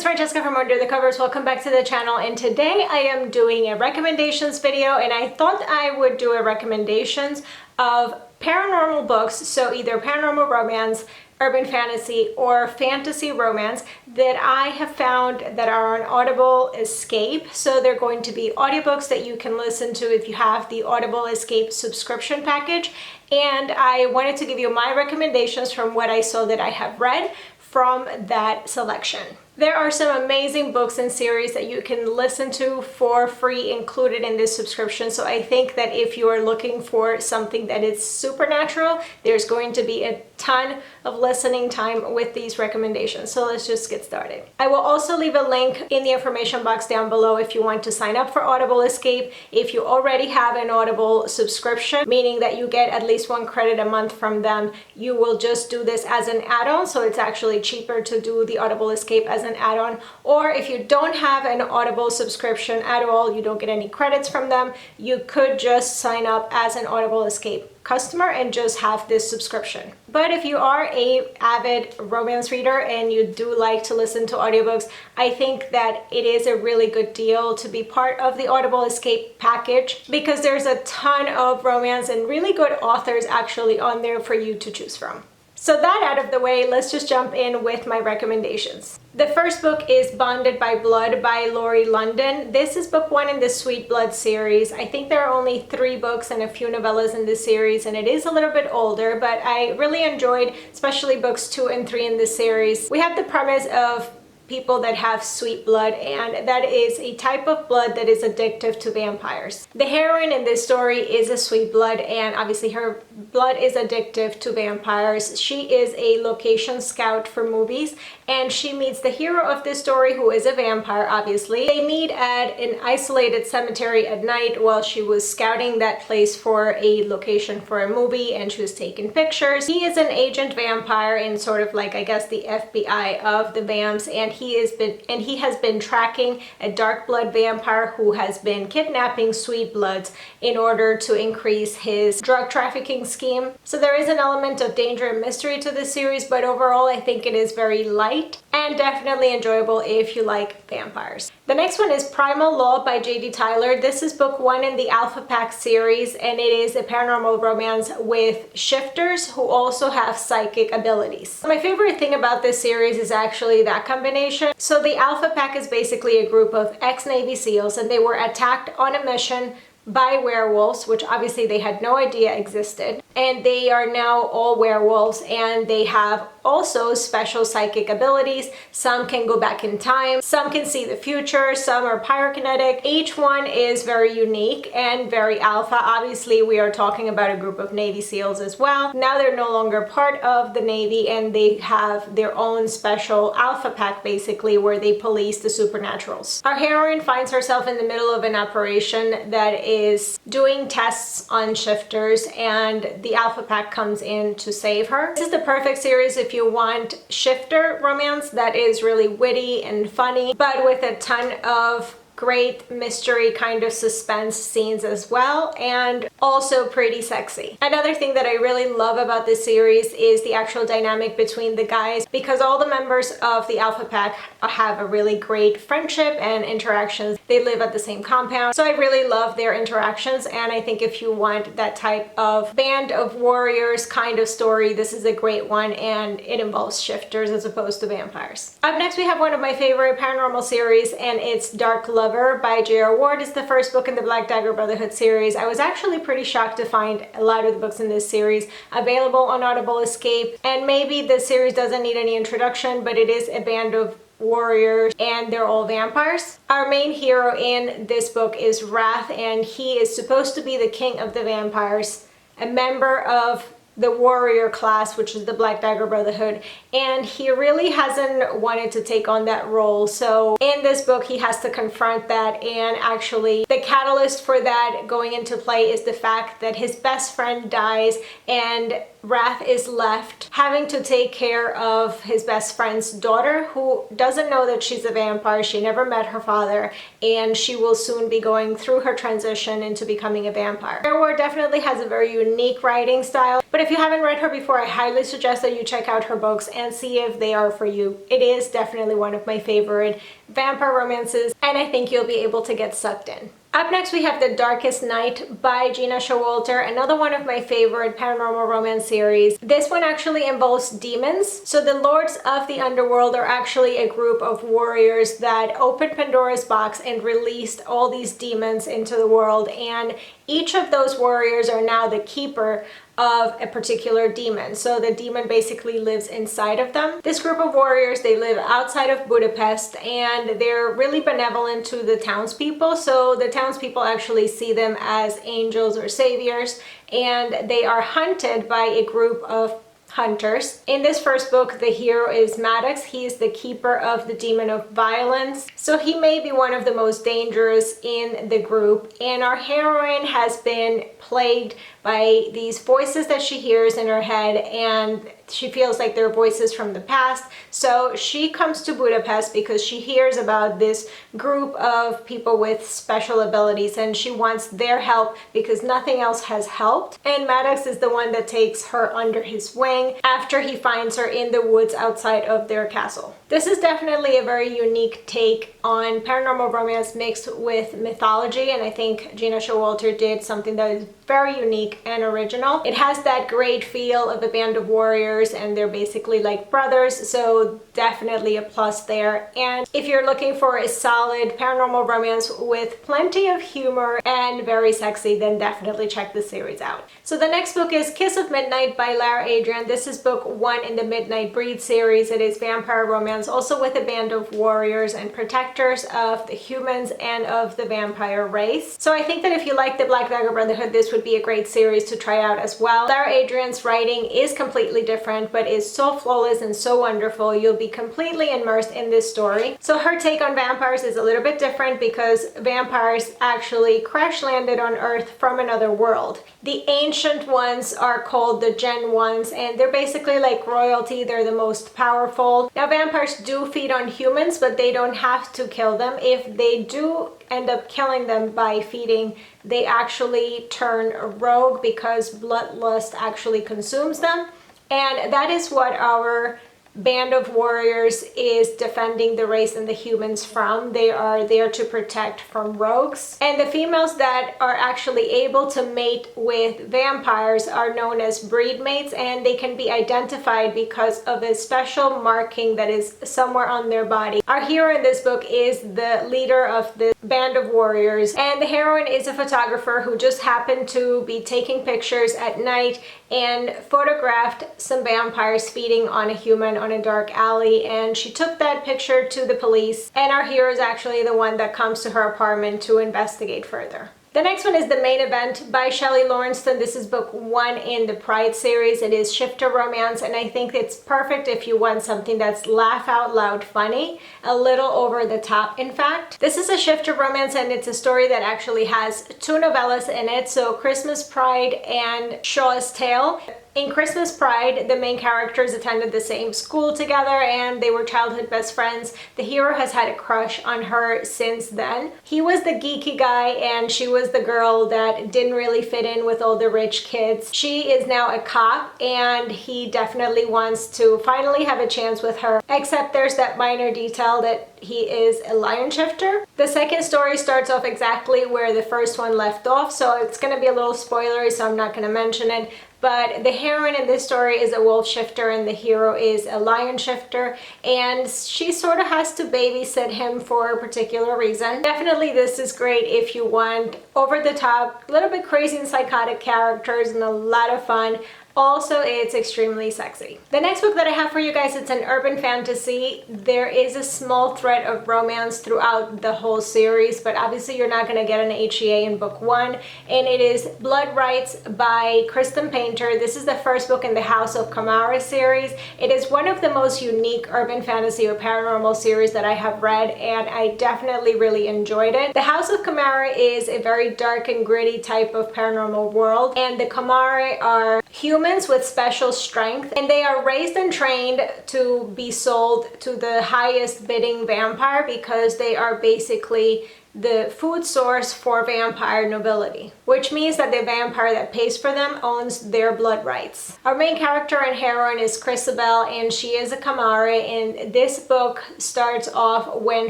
Francesca from Under the Covers. Welcome back to the channel, and today I am doing a recommendations video, and I thought I would do a recommendations of paranormal books, so either paranormal romance, urban fantasy, or fantasy romance that I have found that are on Audible Escape. So they're going to be audiobooks that you can listen to if you have the Audible Escape subscription package. And I wanted to give you my recommendations from what I saw that I have read from that selection. There are some amazing books and series that you can listen to for free included in this subscription. So I think that if you are looking for something that is supernatural, there's going to be a ton of listening time with these recommendations. So let's just get started. I will also leave a link in the information box down below if you want to sign up for Audible Escape. If you already have an Audible subscription, meaning that you get at least 1 credit a month from them, you will just do this as an add-on. So it's actually cheaper to do the Audible Escape as an add-on. Or if you don't have an Audible subscription at all, you don't get any credits from them, you could just sign up as an Audible Escape customer and just have this subscription. But if you are a avid romance reader and you do like to listen to audiobooks, I think that it is a really good deal to be part of the Audible Escape package, because there's a ton of romance and really good authors actually on there for you to choose from. So that out of the way, let's just jump in with my recommendations. The first book is Bonded by Blood by Laurie London. This is book 1 in the Sweet Blood series. I think there are only 3 books and a few novellas in this series, and it is a little bit older, but I really enjoyed especially books 2 and 3 in this series. We have the premise of people that have sweet blood, and that is a type of blood that is addictive to vampires. The heroine in this story is a sweet blood, and obviously her blood is addictive to vampires. She is a location scout for movies, and she meets the hero of this story, who is a vampire, obviously. They meet at an isolated cemetery at night while she was scouting that place for a location for a movie, and she was taking pictures. He is an agent vampire in sort of like, I guess, the FBI of the vamps, and he has been tracking a dark blood vampire who has been kidnapping sweet bloods in order to increase his drug trafficking scheme. So there is an element of danger and mystery to this series, but overall I think it is very light and definitely enjoyable if you like vampires. The next one is Primal Law by J.D. Tyler. This is book 1 in the Alpha Pact series, and it is a paranormal romance with shifters who also have psychic abilities. My favorite thing about this series is actually that combination. So the Alpha Pact is basically a group of ex-Navy SEALs, and they were attacked on a mission by werewolves, which obviously they had no idea existed, and they are now all werewolves, and they have also special psychic abilities. Some can go back in time, some can see the future, some are pyrokinetic. Each one is very unique and very alpha. Obviously we are talking about a group of Navy SEALs as well. Now they're no longer part of the Navy, and they have their own special Alpha Pack, basically, where they police the supernaturals. Our heroine finds herself in the middle of an operation that is doing tests on shifters, and the Alpha Pack comes in to save her. This is the perfect series if you want shifter romance that is really witty and funny, but with a ton of great mystery kind of suspense scenes as well, and also pretty sexy. Another thing that I really love about this series is the actual dynamic between the guys, because all the members of the Alpha Pack have a really great friendship and interactions. They live at the same compound, so I really love their interactions, and I think if you want that type of band of warriors kind of story, this is a great one, and it involves shifters as opposed to vampires. Up next we have one of my favorite paranormal series, and it's Dark Love by J.R. Ward. Is the first book in the Black Dagger Brotherhood series. I was actually pretty shocked to find a lot of the books in this series available on Audible Escape, and maybe this series doesn't need any introduction, but it is a band of warriors and they're all vampires. Our main hero in this book is Wrath, and he is supposed to be the king of the vampires, a member of the warrior class, which is the Black Dagger Brotherhood, and he really hasn't wanted to take on that role. So in this book he has to confront that, and actually the catalyst for that going into play is the fact that his best friend dies, and Wrath is left having to take care of his best friend's daughter, who doesn't know that she's a vampire. She never met her father, and she will soon be going through her transition into becoming a vampire. J.R. Ward definitely has a very unique writing style, but if you haven't read her before, I highly suggest that you check out her books and see if they are for you. It is definitely one of my favorite vampire romances, and I think you'll be able to get sucked in. Up next, we have The Darkest Night by Gina Showalter, another one of my favorite paranormal romance series. This one actually involves demons. So the Lords of the Underworld are actually a group of warriors that opened Pandora's box and released all these demons into the world, and each of those warriors are now the keeper of a particular demon. So the demon basically lives inside of them. This group of warriors, they live outside of Budapest, and they're really benevolent to the townspeople. So the townspeople actually see them as angels or saviors, and they are hunted by a group of hunters. In this first book, the hero is Maddox. He is the keeper of the demon of violence. So he may be one of the most dangerous in the group. And our heroine has been plagued by these voices that she hears in her head, and she feels like they're voices from the past. So she comes to Budapest because she hears about this group of people with special abilities, and she wants their help because nothing else has helped. And Maddox is the one that takes her under his wing after he finds her in the woods outside of their castle. This is definitely a very unique take on paranormal romance mixed with mythology, and I think Gina Showalter did something that is very unique and original. It has that great feel of a band of warriors, and they're basically like brothers, so definitely a plus there. And if you're looking for a solid paranormal romance with plenty of humor and very sexy, then definitely check this series out. So the next book is Kiss of Midnight by Lara Adrian. This is book 1 in the Midnight Breed series. It is vampire romance, also with a band of warriors and protectors of the humans and of the vampire race. So I think that if you like the Black Dagger Brotherhood, this would be a great series to try out as well. Lara Adrian's writing is completely different, but is so flawless and so wonderful. You'll be completely immersed in this story. So her take on vampires is a little bit different because vampires actually crash landed on Earth from another world. The ancient ones are called the Gen ones, and they're basically like royalty. They're the most powerful. Now vampires do feed on humans, but they don't have to kill them. If they do end up killing them by feeding, they actually turn rogue because bloodlust actually consumes them. And that is what our band of warriors is defending the race and the humans from. They are there to protect from rogues. And the females that are actually able to mate with vampires are known as breed mates, and they can be identified because of a special marking that is somewhere on their body. Our hero in this book is the leader of the band of warriors, and the heroine is a photographer who just happened to be taking pictures at night and photographed some vampires feeding on a human on a dark alley, and she took that picture to the police, and our hero is actually the one that comes to her apartment to investigate further. The next one is The Main Event by Shelley Lawrenston. This is book 1 in the Pride series. It is shifter romance, and I think it's perfect if you want something that's laugh out loud funny, a little over the top in fact. This is a shifter romance, and it's a story that actually has 2 novellas in it, so Christmas Pride and Shaw's Tale. In Christmas Pride, the main characters attended the same school together and they were childhood best friends. The hero has had a crush on her since then. He was the geeky guy and she was the girl that didn't really fit in with all the rich kids. She is now a cop and he definitely wants to finally have a chance with her, except there's that minor detail that he is a lion shifter. The second story starts off exactly where the first one left off, so it's going to be a little spoilery, so I'm not going to mention it. But the heroine in this story is a wolf shifter and the hero is a lion shifter, and she sort of has to babysit him for a particular reason. Definitely this is great if you want over the top, a little bit crazy and psychotic characters and a lot of fun. Also, it's extremely sexy. The next book that I have for you guys, it's an urban fantasy. There is a small thread of romance throughout the whole series, but obviously you're not going to get an HEA in book 1. And it is Blood Rights by Kristen Painter. This is the first book in the House of Kamara series. It is one of the most unique urban fantasy or paranormal series that I have read, and I definitely really enjoyed it. The House of Kamara is a very dark and gritty type of paranormal world, and the Kamara are humans with special strength, and they are raised and trained to be sold to the highest bidding vampire because they are basically the food source for vampire nobility, which means that the vampire that pays for them owns their blood rights. Our main character and heroine is Christabel, and she is a Kamari, and this book starts off when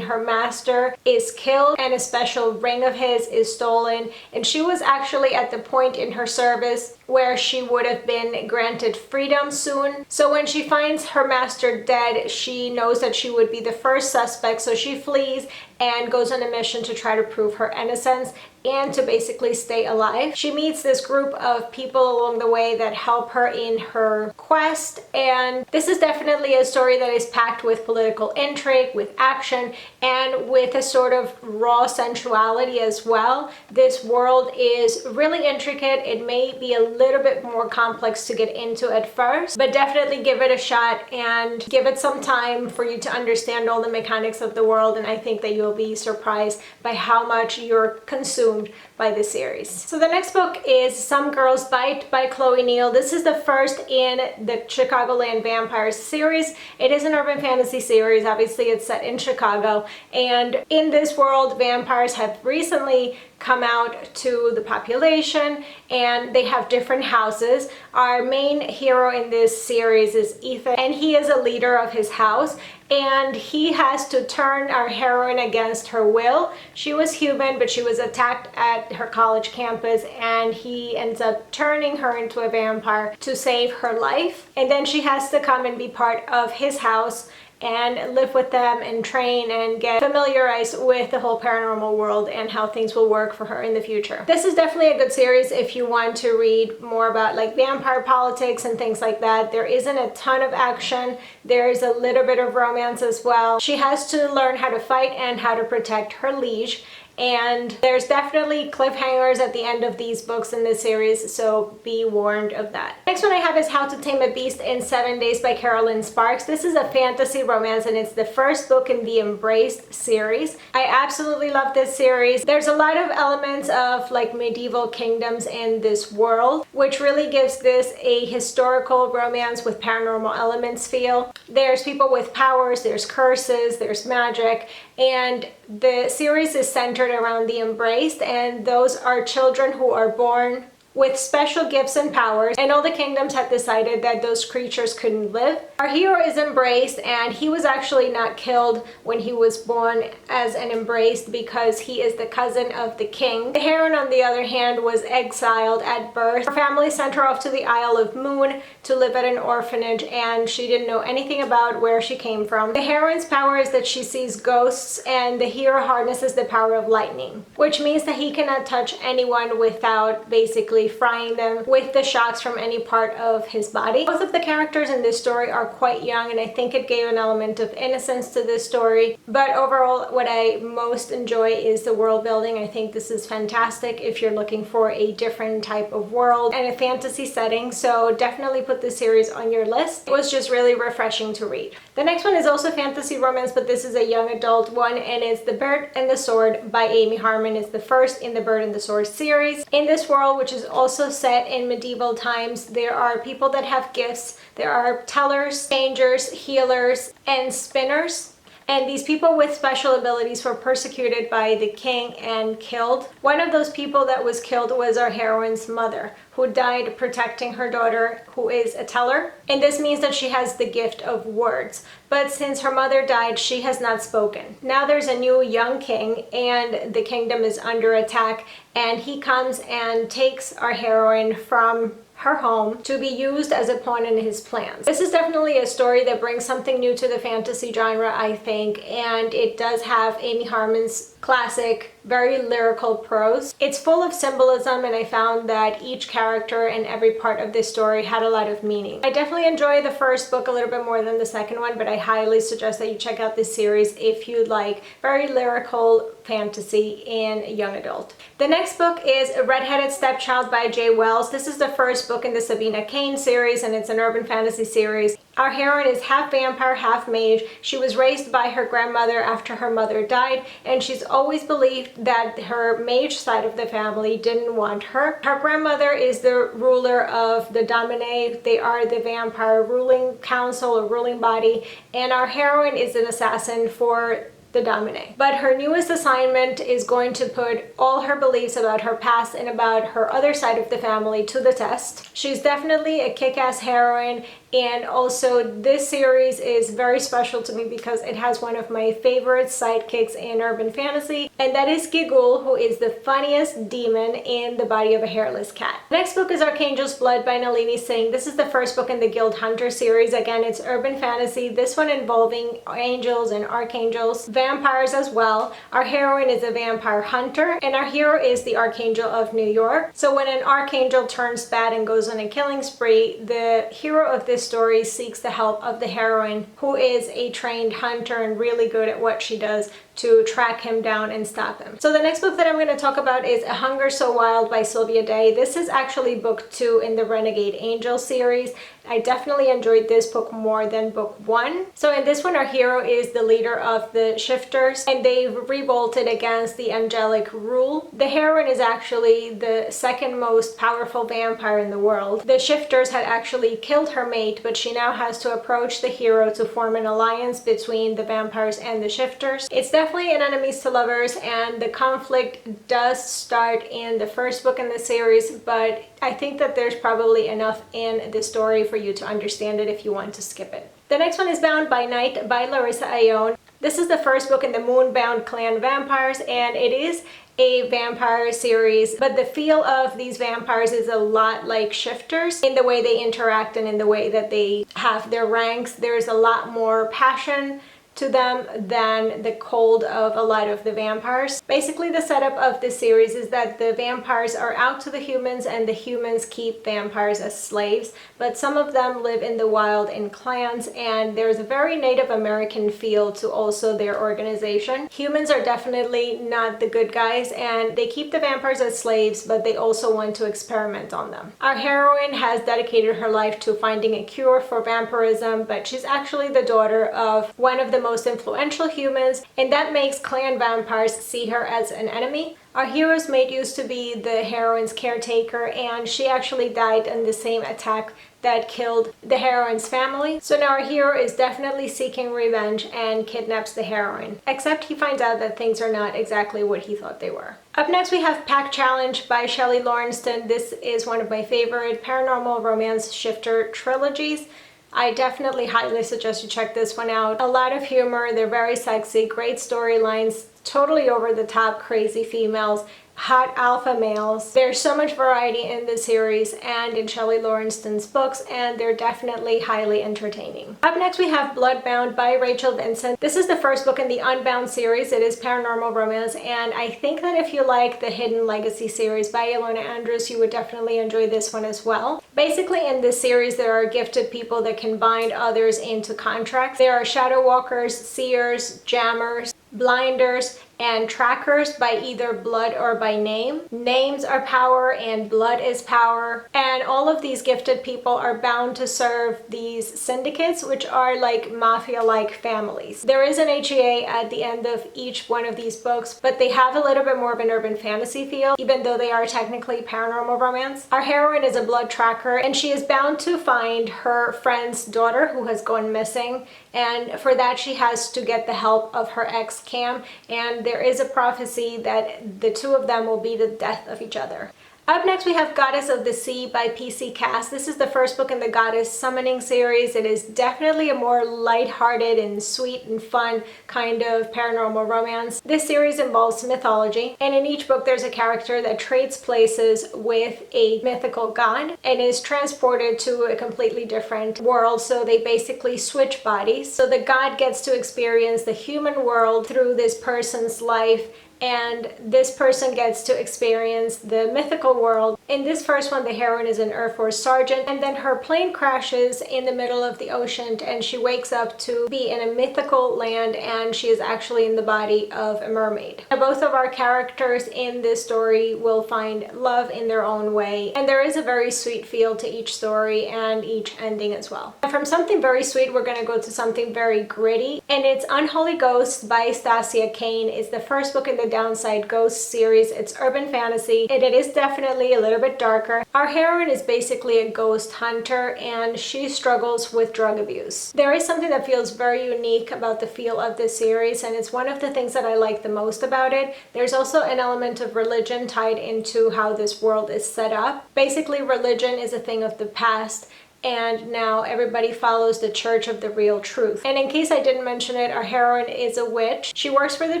her master is killed and a special ring of his is stolen, and she was actually at the point in her service where she would have been granted freedom soon. So when she finds her master dead, she knows that she would be the first suspect, so she flees and goes on a mission to try to prove her innocence and to basically stay alive. She meets this group of people along the way that help her in her quest, and this is definitely a story that is packed with political intrigue, with action, and with a sort of raw sensuality as well. This world is really intricate. It may be a little bit more complex to get into at first, but definitely give it a shot and give it some time for you to understand all the mechanics of the world, and I think that you'll be surprised by how much you're consumed by this series. So the next book is Some Girls Bite by Chloe Neal. This is the first in the Chicagoland Vampires series. It is an urban fantasy series. Obviously, it's set in Chicago, and in this world, vampires have recently come out to the population, and they have different houses. Our main hero in this series is Ethan, and he is a leader of his house, and he has to turn our heroine against her will. She was human, but she was attacked at her college campus, and he ends up turning her into a vampire to save her life. And then she has to come and be part of his house and live with them and train and get familiarized with the whole paranormal world and how things will work for her in the future. This is definitely a good series if you want to read more about like vampire politics and things like that. There isn't a ton of action. There is a little bit of romance as well. She has to learn how to fight and how to protect her liege. And there's definitely cliffhangers at the end of these books in this series, so be warned of that. Next one I have is How to Tame a Beast in 7 Days by Carolyn Sparks. This is a fantasy romance, and it's the first book in the Embraced series. I absolutely love this series. There's a lot of elements of like medieval kingdoms in this world, which really gives this a historical romance with paranormal elements feel. There's people with powers, there's curses, there's magic, and the series is centered around the Embraced, and those are children who are born with special gifts and powers, and all the kingdoms had decided that those creatures couldn't live. Our hero is Embraced, and he was actually not killed when he was born as an Embraced because he is the cousin of the king. The heroine, on the other hand, was exiled at birth. Her family sent her off to the Isle of Moon to live at an orphanage, and she didn't know anything about where she came from. The heroine's power is that she sees ghosts, and the hero harnesses the power of lightning, which means that he cannot touch anyone without basically frying them with the shocks from any part of his body. Both of the characters in this story are quite young, and I think it gave an element of innocence to this story. But overall, what I most enjoy is the world building. I think this is fantastic if you're looking for a different type of world and a fantasy setting, so definitely put this series on your list. It was just really refreshing to read. The next one is also fantasy romance, but this is a young adult one, and it's The Bird and the Sword by Amy Harmon. It's the first in the Bird and the Sword series. In this world, which is also set in medieval times, there are people that have gifts. There are tellers, changers, healers, and spinners. And these people with special abilities were persecuted by the king and killed. One of those people that was killed was our heroine's mother, who died protecting her daughter, who is a teller. And this means that she has the gift of words. But since her mother died, she has not spoken. Now there's a new young king, and the kingdom is under attack, and he comes and takes our heroine from her home to be used as a pawn in his plans. This is definitely a story that brings something new to the fantasy genre, I think, and it does have Amy Harmon's classic, very lyrical prose. It's full of symbolism, and I found that each character and every part of this story had a lot of meaning. I definitely enjoy the first book a little bit more than the second one, but I highly suggest that you check out this series if you'd like very lyrical fantasy in young adult. The next book is Redheaded Stepchild by J. Wells. This is the first book in the Sabina Cain series, and it's an urban fantasy series. Our heroine is half vampire, half mage. She was raised by her grandmother after her mother died, and she's always believed that her mage side of the family didn't want her. Her grandmother is the ruler of the Dominae. They are the vampire ruling council or ruling body, and our heroine is an assassin for the Domine. But her newest assignment is going to put all her beliefs about her past and about her other side of the family to the test. She's definitely a kick-ass heroine, and also this series is very special to me because it has one of my favorite sidekicks in urban fantasy, and that is Gigul, who is the funniest demon in the body of a hairless cat. Next book is Archangels Blood by Nalini Singh. This is the first book in the Guild Hunter series. Again, it's urban fantasy, this one involving angels and archangels, vampires as well. Our heroine is a vampire hunter, and our hero is the Archangel of New York. So when an archangel turns bad and goes on a killing spree, the hero of this story seeks the help of the heroine, who is a trained hunter and really good at what she does, to track him down and stop him. So the next book that I'm going to talk about is A Hunger So Wild by Sylvia Day. This is actually book 2 in the Renegade Angel series. I definitely enjoyed this book more than book 1. So in this one, our hero is the leader of the Shifters, and they've revolted against the angelic rule. The heroine is actually the second most powerful vampire in the world. The Shifters had actually killed her mate, but she now has to approach the hero to form an alliance between the vampires and the Shifters. It's definitely an enemies to lovers, and the conflict does start in the first book in the series, but I think that there's probably enough in the story for you to understand it if you want to skip it. The next one is Bound by Night by Larissa Ione. This is the first book in the Moonbound Clan Vampires, and it is a vampire series, but the feel of these vampires is a lot like Shifters in the way they interact and in the way that they have their ranks. There's a lot more passion to them than the cold of a lot of the vampires. Basically, the setup of this series is that the vampires are out to the humans and the humans keep vampires as slaves, but some of them live in the wild in clans, and there's a very Native American feel to also their organization. Humans are definitely not the good guys, and they keep the vampires as slaves, but they also want to experiment on them. Our heroine has dedicated her life to finding a cure for vampirism, but she's actually the daughter of one of the most influential humans, and that makes clan vampires see her as an enemy. Our hero's mate used to be the heroine's caretaker, and she actually died in the same attack that killed the heroine's family. So now our hero is definitely seeking revenge and kidnaps the heroine, except he finds out that things are not exactly what he thought they were. Up next we have Pact Challenge by Shelley Lawrenston. This is one of my favorite paranormal romance shifter trilogies. I definitely highly suggest you check this one out. A lot of humor, they're very sexy, great storylines, totally over the top, crazy females, hot alpha males. There's so much variety in this series and in Shelley Lawrenston's books, and they're definitely highly entertaining. Up next we have Bloodbound by Rachel Vincent. This is the first book in the Unbound series. It is paranormal romance, and I think that if you like the Hidden Legacy series by Ilona Andrews, you would definitely enjoy this one as well. Basically, in this series there are gifted people that can bind others into contracts. There are shadow walkers, seers, jammers, blinders, and trackers by either blood or by name. Names are power and blood is power, and all of these gifted people are bound to serve these syndicates, which are like mafia-like families. There is an HEA at the end of each one of these books, but they have a little bit more of an urban fantasy feel, even though they are technically paranormal romance. Our heroine is a blood tracker, and she is bound to find her friend's daughter who has gone missing, and for that she has to get the help of her ex Cam, and there is a prophecy that the two of them will be the death of each other. Up next we have Goddess of the Sea by PC Cass. This is the first book in the Goddess Summoning series. It is definitely a more lighthearted and sweet and fun kind of paranormal romance. This series involves mythology, and in each book there's a character that trades places with a mythical god and is transported to a completely different world, so they basically switch bodies. So the god gets to experience the human world through this person's life, and this person gets to experience the mythical world. In this first one, the heroine is an Air Force sergeant, and then her plane crashes in the middle of the ocean, and she wakes up to be in a mythical land, and she is actually in the body of a mermaid. Now, both of our characters in this story will find love in their own way, and there is a very sweet feel to each story and each ending as well. And from something very sweet, we're going to go to something very gritty, and it's Unholy Ghost by Stasia Kane. It's the first book in the Downside Ghost series. It's urban fantasy and it is definitely a little bit darker. Our heroine is basically a ghost hunter and she struggles with drug abuse. There is something that feels very unique about the feel of this series, and it's one of the things that I like the most about it. There's also an element of religion tied into how this world is set up. Basically, religion is a thing of the past, and now everybody follows the Church of the Real Truth. And in case I didn't mention it, our heroine is a witch. She works for the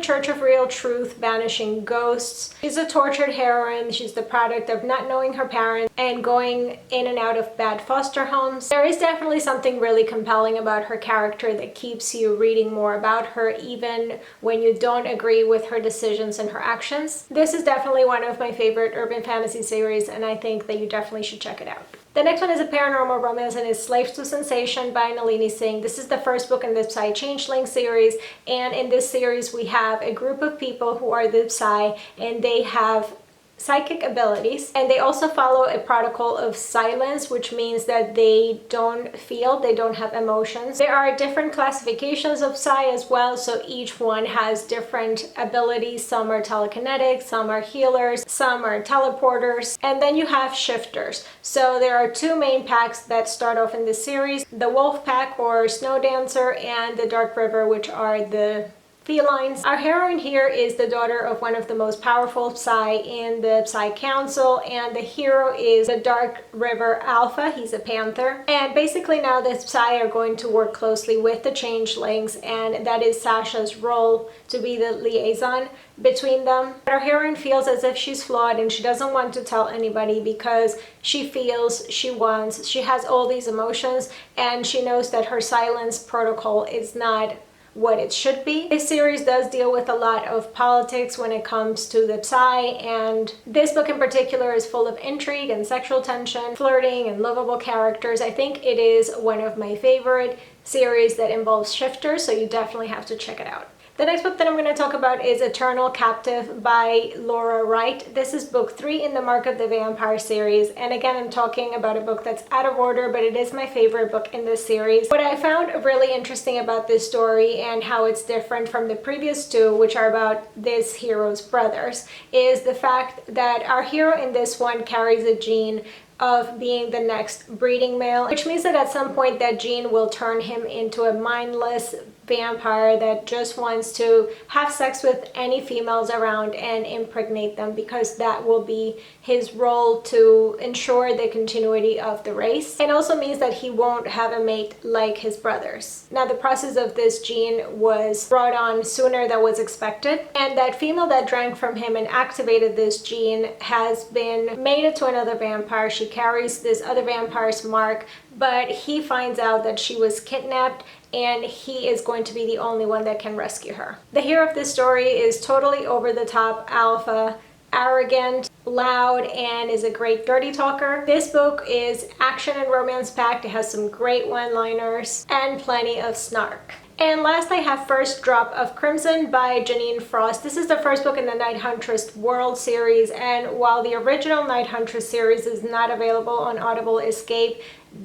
Church of Real Truth, banishing ghosts. She's a tortured heroine. She's the product of not knowing her parents and going in and out of bad foster homes. There is definitely something really compelling about her character that keeps you reading more about her even when you don't agree with her decisions and her actions. This is definitely one of my favorite urban fantasy series, and I think that you definitely should check it out. The next one is a paranormal romance and is Slaves to Sensation by Nalini Singh. This is the first book in the Psy Changeling series, and in this series we have a group of people who are the Psy, and they have psychic abilities, and they also follow a protocol of silence, which means that they don't feel, they don't have emotions. There are different classifications of Psy as well, so each one has different abilities. Some are telekinetic, some are healers, some are teleporters, and then you have shifters. So there are two main packs that start off in this series: the Wolf Pack or Snow Dancer and the Dark River, which are the felines. Our heroine here is the daughter of one of the most powerful Psy in the Psy Council, and the hero is the Dark River Alpha. He's a panther. And basically now the Psy are going to work closely with the changelings, and that is Sasha's role, to be the liaison between them. Our heroine feels as if she's flawed and she doesn't want to tell anybody because she feels, she has all these emotions, and she knows that her silence protocol is not what it should be. This series does deal with a lot of politics when it comes to the Psy, and this book in particular is full of intrigue and sexual tension, flirting, and lovable characters. I think it is one of my favorite series that involves shifters, so you definitely have to check it out. The next book that I'm going to talk about is Eternal Captive by Laura Wright. This is book 3 in the Mark of the Vampire series, and again I'm talking about a book that's out of order, but it is my favorite book in this series. What I found really interesting about this story and how it's different from the previous two, which are about this hero's brothers, is the fact that our hero in this one carries a gene of being the next breeding male, which means that at some point that gene will turn him into a mindless vampire that just wants to have sex with any females around and impregnate them, because that will be his role to ensure the continuity of the race. It also means that he won't have a mate like his brothers. Now, the process of this gene was brought on sooner than was expected, and that female that drank from him and activated this gene has been mated to another vampire. She carries this other vampire's mark, but he finds out that she was kidnapped and he is going to be the only one that can rescue her. The hero of this story is totally over the top alpha, arrogant, loud, and is a great dirty talker. This book is action and romance packed. It has some great one-liners and plenty of snark. And last I have First Drop of Crimson by Janine Frost. This is the first book in the Night Huntress World series, and while the original Night Huntress series is not available on Audible Escape,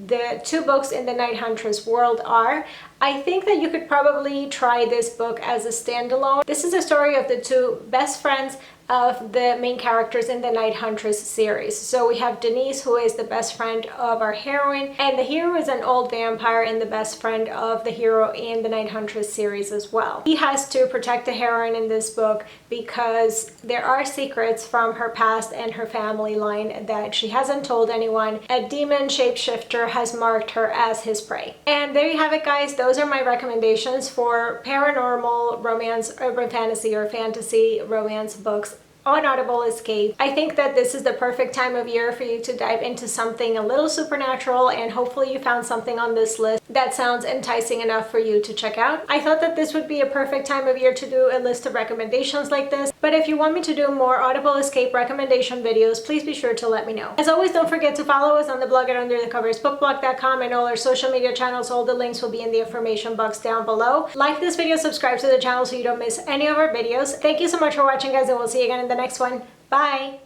the two books in the Night Huntress World are. I think that you could probably try this book as a standalone. This is a story of the two best friends of the main characters in the Night Huntress series. So we have Denise, who is the best friend of our heroine, and the hero is an old vampire and the best friend of the hero in the Night Huntress series as well. He has to protect the heroine in this book because there are secrets from her past and her family line that she hasn't told anyone. A demon shapeshifter has marked her as his prey. And there you have it, guys. Those are my recommendations for paranormal, romance, urban fantasy, or fantasy romance books on Audible Escape. I think that this is the perfect time of year for you to dive into something a little supernatural, and hopefully you found something on this list that sounds enticing enough for you to check out. I thought that this would be a perfect time of year to do a list of recommendations like this, but if you want me to do more Audible Escape recommendation videos, please be sure to let me know. As always, don't forget to follow us on the blog at underthecovers.bookblog.com and all our social media channels. All the links will be in the information box down below. Like this video, subscribe to the channel so you don't miss any of our videos. Thank you so much for watching, guys, and we'll see you again in the next one. Bye!